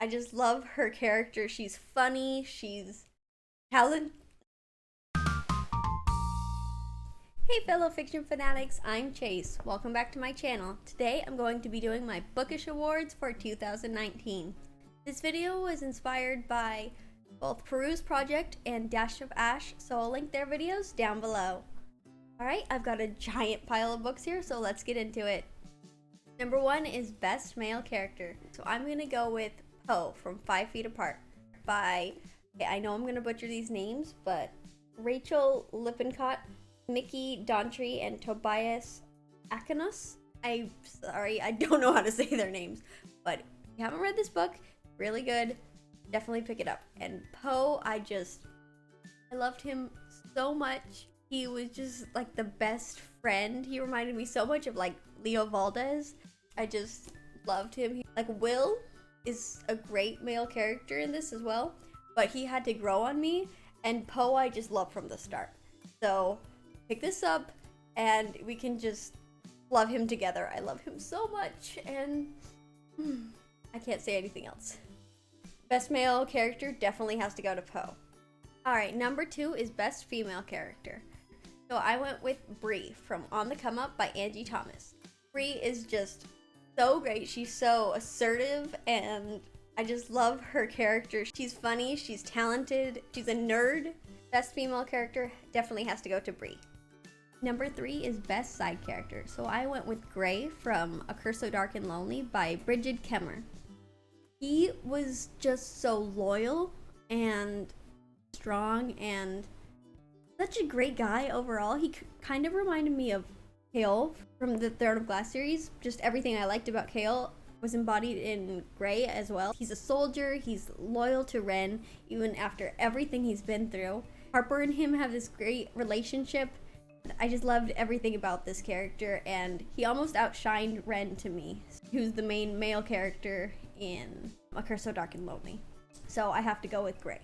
I just love her character. She's funny, she's talented. Hey fellow fiction fanatics, I'm Chase. Welcome back to my channel. Today I'm going to be doing my Bookish Awards for 2019. This video was inspired by both Peru's Project and Dash of Ash, so I'll link their videos down below. Alright, I've got a giant pile of books here, so let's get into it. Number 1 is Best Male Character. So I'm gonna go with Poe from 5 Feet Apart by, I know I'm gonna butcher these names, but Rachel Lippincott, Mickey Davinci, and Tobias Akanos. I'm sorry, I don't know how to say their names, but if you haven't read this book, really good, definitely pick it up. And Poe, I loved him so much. He was just like the best friend. He reminded me so much of like Leo Valdez. I just loved him. Like Will is a great male character in this as well, but he had to grow on me, and Poe I just loved from the start. So pick this up and we can just love him together. I love him so much, and I can't say anything else. Best male character definitely has to go to Poe. Alright, number 2 is Best Female Character. So I went with Bree from On the Come Up by Angie Thomas. Bree is just so great. She's so assertive, and I just love her character. She's funny, she's talented, she's a nerd. Best female character definitely has to go to Bree. Number 3 is Best Side Character. So I went with Gray from A Curse So Dark and Lonely by Bridget Kemmer. He was just so loyal and strong and such a great guy overall. He kind of reminded me of Kale from the Throne of Glass series. Just everything I liked about Kale was embodied in Gray as well. He's a soldier, he's loyal to Ren, even after everything he's been through. Harper and him have this great relationship. I just loved everything about this character, and he almost outshined Ren to me, who's the main male character in A Curse So Dark and Lonely. So I have to go with Gray.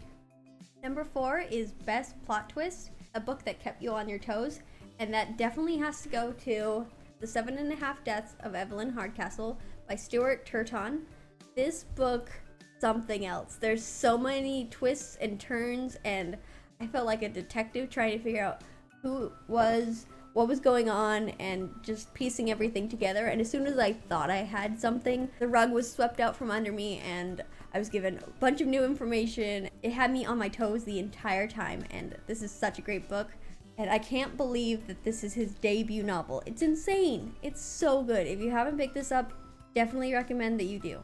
Number 4 is Best Plot Twist, a book that kept you on your toes, and that definitely has to go to The 7.5 Deaths of Evelyn Hardcastle by Stuart Turton. This book, something else. There's so many twists and turns, and I felt like a detective trying to figure out who was, what was going on, and just piecing everything together. And as soon as I thought I had something, the rug was swept out from under me, and I was given a bunch of new information. It had me on my toes the entire time, and this is such a great book. And I can't believe that this is his debut novel. It's insane. It's so good. If you haven't picked this up, definitely recommend that you do.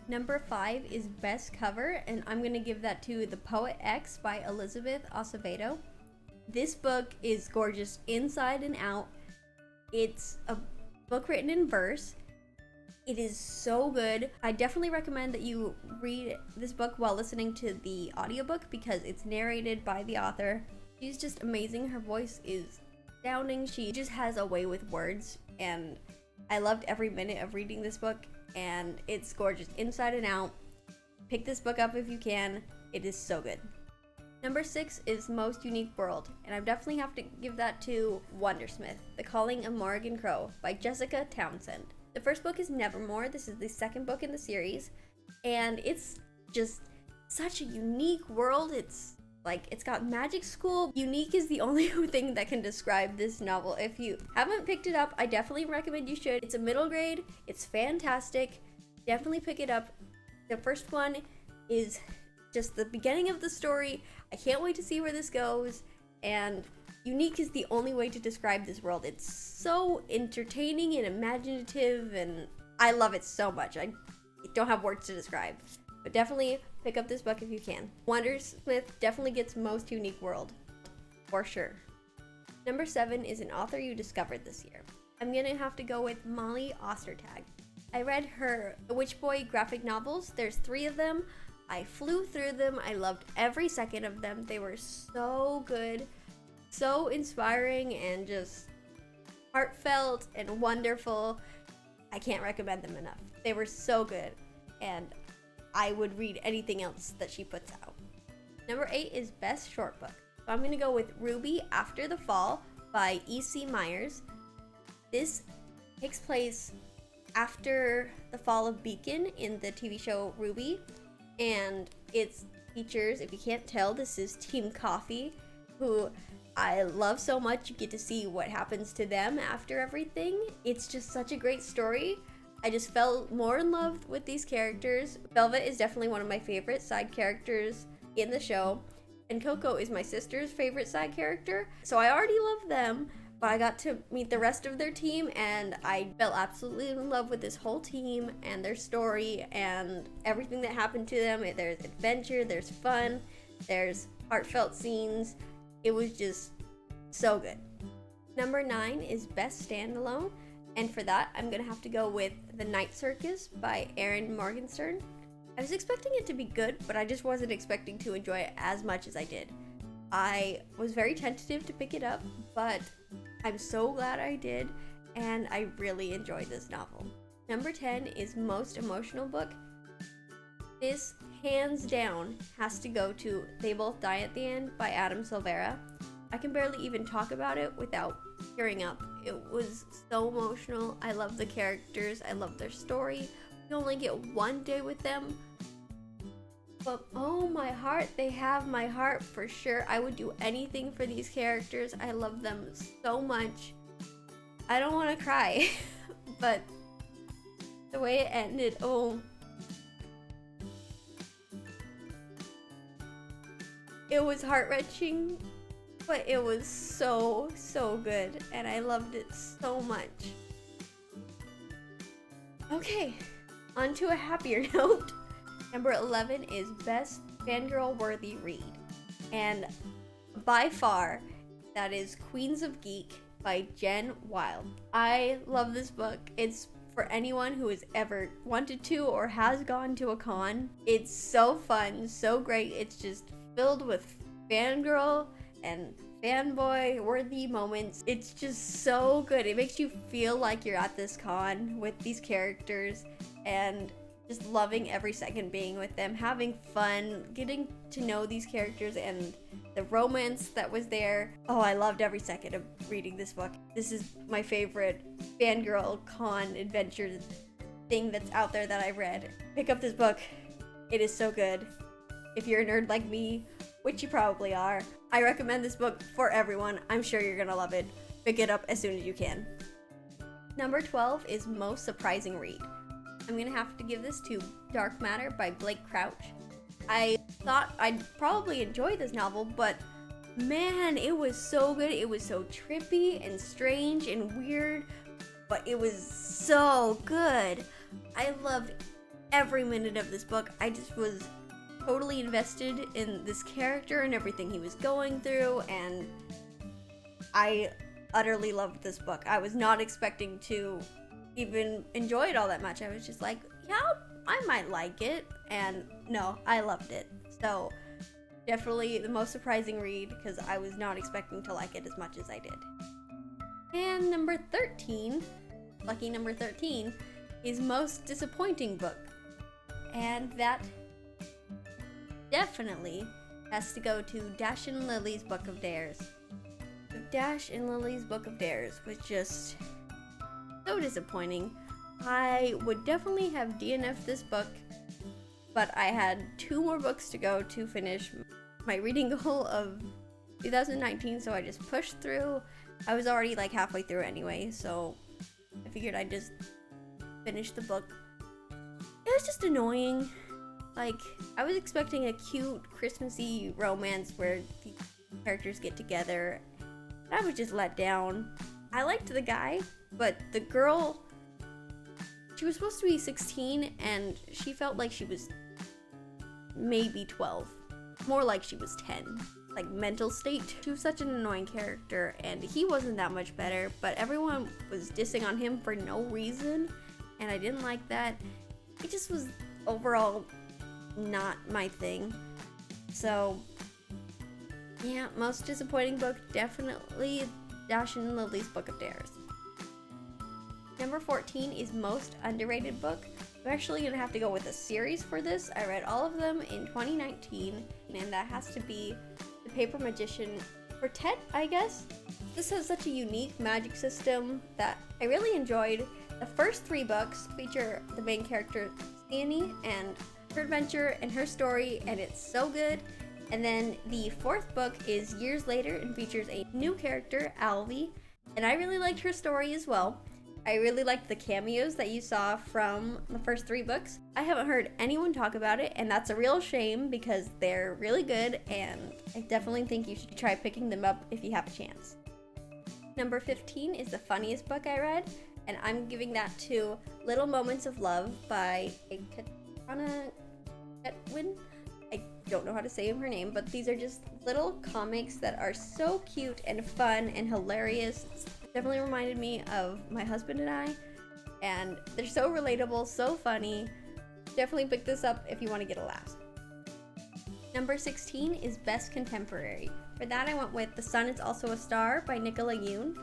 Number 5 is Best Cover, and I'm gonna give that to The Poet X by Elizabeth Acevedo. This book is gorgeous inside and out. It's a book written in verse. It is so good. I definitely recommend that you read this book while listening to the audiobook because it's narrated by the author. She's just amazing. Her voice is astounding. She just has a way with words, and I loved every minute of reading this book, and it's gorgeous inside and out. Pick this book up if you can. It is so good. Number 6 is Most Unique World, and I definitely have to give that to Wondersmith, The Calling of Morrigan Crow by Jessica Townsend. The first book is Nevermore. This is the second book in the series, and it's just such a unique world. It's got magic school. Unique is the only thing that can describe this novel. If you haven't picked it up, I definitely recommend you should. It's a middle grade. It's fantastic. Definitely pick it up. The first one is just the beginning of the story. I can't wait to see where this goes, and unique is the only way to describe this world. It's so entertaining and imaginative, and I love it so much. I don't have words to describe, but definitely pick up this book if you can. Wondersmith definitely gets Most Unique World, for sure. Number 7 is an author you discovered this year. I'm gonna have to go with Molly Ostertag. I read her The Witch Boy graphic novels. There's 3 of them. I flew through them. I loved every second of them. They were so good, so inspiring, and just heartfelt and wonderful. I can't recommend them enough. They were so good, and I would read anything else that she puts out. Number 8 is Best Short Book. So I'm gonna go with Ruby After the Fall by E.C. Myers. This takes place after the fall of Beacon in the TV show Ruby, and its features, if you can't tell, this is Team Coffee, who I love so much. You get to see what happens to them after everything. It's just such a great story. I just fell more in love with these characters. Velvet is definitely one of my favorite side characters in the show, and Coco is my sister's favorite side character, so I already love them, but I got to meet the rest of their team, and I fell absolutely in love with this whole team and their story and everything that happened to them. There's adventure, there's fun, there's heartfelt scenes. It was just so good. Number 9 is Best Standalone, and for that, I'm gonna have to go with The Night Circus by Erin Morgenstern. I was expecting it to be good, but I just wasn't expecting to enjoy it as much as I did. I was very tentative to pick it up, but I'm so glad I did, and I really enjoyed this novel. Number 10 is Most Emotional Book. This, hands down, has to go to They Both Die at the End by Adam Silvera. I can barely even talk about it without tearing up. It was so emotional. I love the characters. I love their story. We only get one day with them, but oh my heart, they have my heart for sure. I would do anything for these characters. I love them so much. I don't want to cry, but the way it ended, oh. It was heart-wrenching, but it was so, so good, and I loved it so much. Okay, on to a happier note. Number 11 is Best Fangirl Worthy Read, and by far, that is Queens of Geek by Jen Wild. I love this book. It's for anyone who has ever wanted to or has gone to a con. It's so fun, so great. It's just filled with fangirl and fanboy worthy moments. It's just so good. It makes you feel like you're at this con with these characters and just loving every second being with them, having fun, getting to know these characters and the romance that was there. Oh, I loved every second of reading this book. This is my favorite fangirl con adventure thing that's out there that I read. Pick up this book. It is so good. If you're a nerd like me, which you probably are, I recommend this book for everyone. I'm sure you're gonna love it. Pick it up as soon as you can. Number 12 is Most Surprising Read. I'm gonna have to give this to Dark Matter by Blake Crouch. I thought I'd probably enjoy this novel, but man, it was so good. It was so trippy and strange and weird, but it was so good. I loved every minute of this book. I just was totally invested in this character and everything he was going through, and I utterly loved this book. I was not expecting to even enjoy it all that much. I was just like, yeah, I might like it, and no, I loved it. So definitely the most surprising read, because I was not expecting to like it as much as I did. And number 13, lucky number 13, is Most Disappointing Book, and that definitely has to go to Dash and Lily's Book of Dares. Dash and Lily's Book of Dares was just so disappointing. I would definitely have DNF'd this book, but I had 2 more books to go to finish my reading goal of 2019, so I just pushed through. I was already like halfway through anyway, so I figured I'd just finish the book. It was just annoying. Like, I was expecting a cute, Christmassy romance where the characters get together. I was just let down. I liked the guy, but the girl, she was supposed to be 16, and she felt like she was maybe 12. More like she was 10. Like, mental state. She was such an annoying character, and he wasn't that much better, but everyone was dissing on him for no reason, and I didn't like that. It just was overall not my thing. So yeah, most disappointing book, definitely Dash and Lily's Book of Dares. Number 14 is Most Underrated Book. I'm actually gonna have to go with a series for this. I read all of them in 2019, and that has to be The Paper Magician Quartet, I guess. This has such a unique magic system that I really enjoyed. The first 3 books feature the main character Annie and her adventure and her story, and it's so good. And then the 4th book is years later and features a new character, Alvy, and I really liked her story as well. I really liked the cameos that you saw from the first 3 books. I haven't heard anyone talk about it, and that's a real shame because they're really good, and I definitely think you should try picking them up if you have a chance. Number 15 is the funniest book I read, and I'm giving that to Little Moments of Love by Katana Chetwin. I don't know how to say her name, but these are just little comics that are so cute and fun and hilarious. It's definitely reminded me of my husband and they're so relatable, so funny. Definitely pick this up if you want to get a laugh. Number 16 is Best Contemporary. For that I went with The Sun Is Also a Star by Nicola Yoon.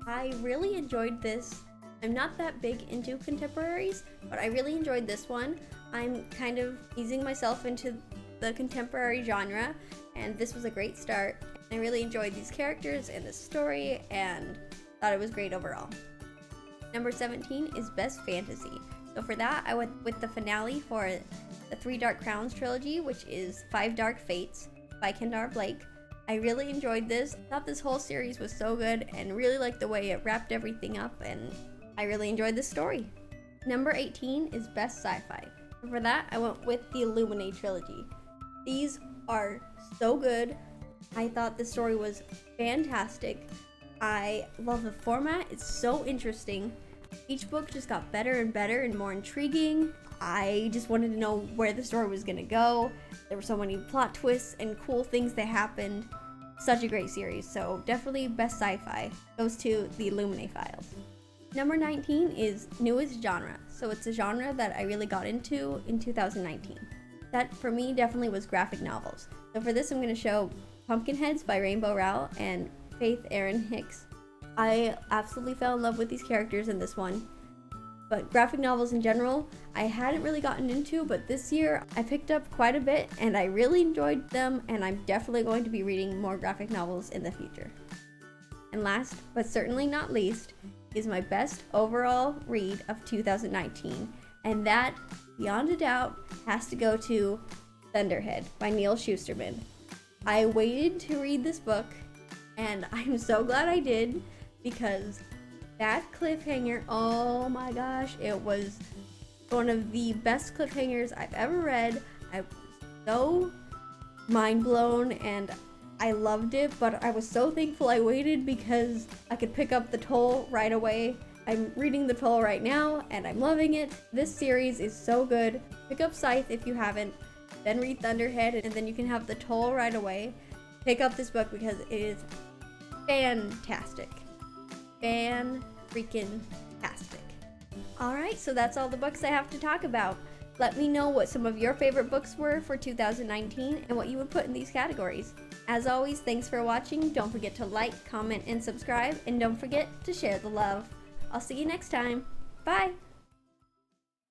I really enjoyed this. I'm not that big into contemporaries, but I really enjoyed this one. I'm kind of easing myself into the contemporary genre, and this was a great start. I really enjoyed these characters and the story and thought it was great overall. Number 17 is Best Fantasy. So for that, I went with the finale for the 3 Dark Crowns trilogy, which is 5 Dark Fates by Kendar Blake. I really enjoyed this. I thought this whole series was so good and really liked the way it wrapped everything up, and I really enjoyed this story. Number 18 is Best Sci-Fi. For that, I went with the Illuminate trilogy. These are so good. I thought the story was fantastic. I love the format. It's so interesting. Each book just got better and better and more intriguing. I just wanted to know where the story was gonna go. There were so many plot twists and cool things that happened. Such a great series, so definitely Best Sci-Fi goes to the Illuminate Files. Number 19 is Newest Genre. So it's a genre that I really got into in 2019. That for me definitely was graphic novels. So for this I'm going to show Pumpkinheads by Rainbow Rowell and Faith Erin Hicks. I absolutely fell in love with these characters in this one. But graphic novels in general, I hadn't really gotten into, but this year I picked up quite a bit and I really enjoyed them, and I'm definitely going to be reading more graphic novels in the future. And last, but certainly not least, is my best overall read of 2019, and that, beyond a doubt, has to go to Thunderhead by Neil Shusterman. I waited to read this book, and I'm so glad I did, because that cliffhanger, oh my gosh, it was one of the best cliffhangers I've ever read. I was so mind blown and I loved it, but I was so thankful I waited because I could pick up The Toll right away. I'm reading The Toll right now and I'm loving it. This series is so good. Pick up Scythe if you haven't, then read Thunderhead, and then you can have The Toll right away. Pick up this book because it is fantastic. Fan-freaking-tastic. Alright, so that's all the books I have to talk about. Let me know what some of your favorite books were for 2019 and what you would put in these categories. As always, thanks for watching. Don't forget to like, comment, and subscribe, and don't forget to share the love. I'll see you next time. Bye!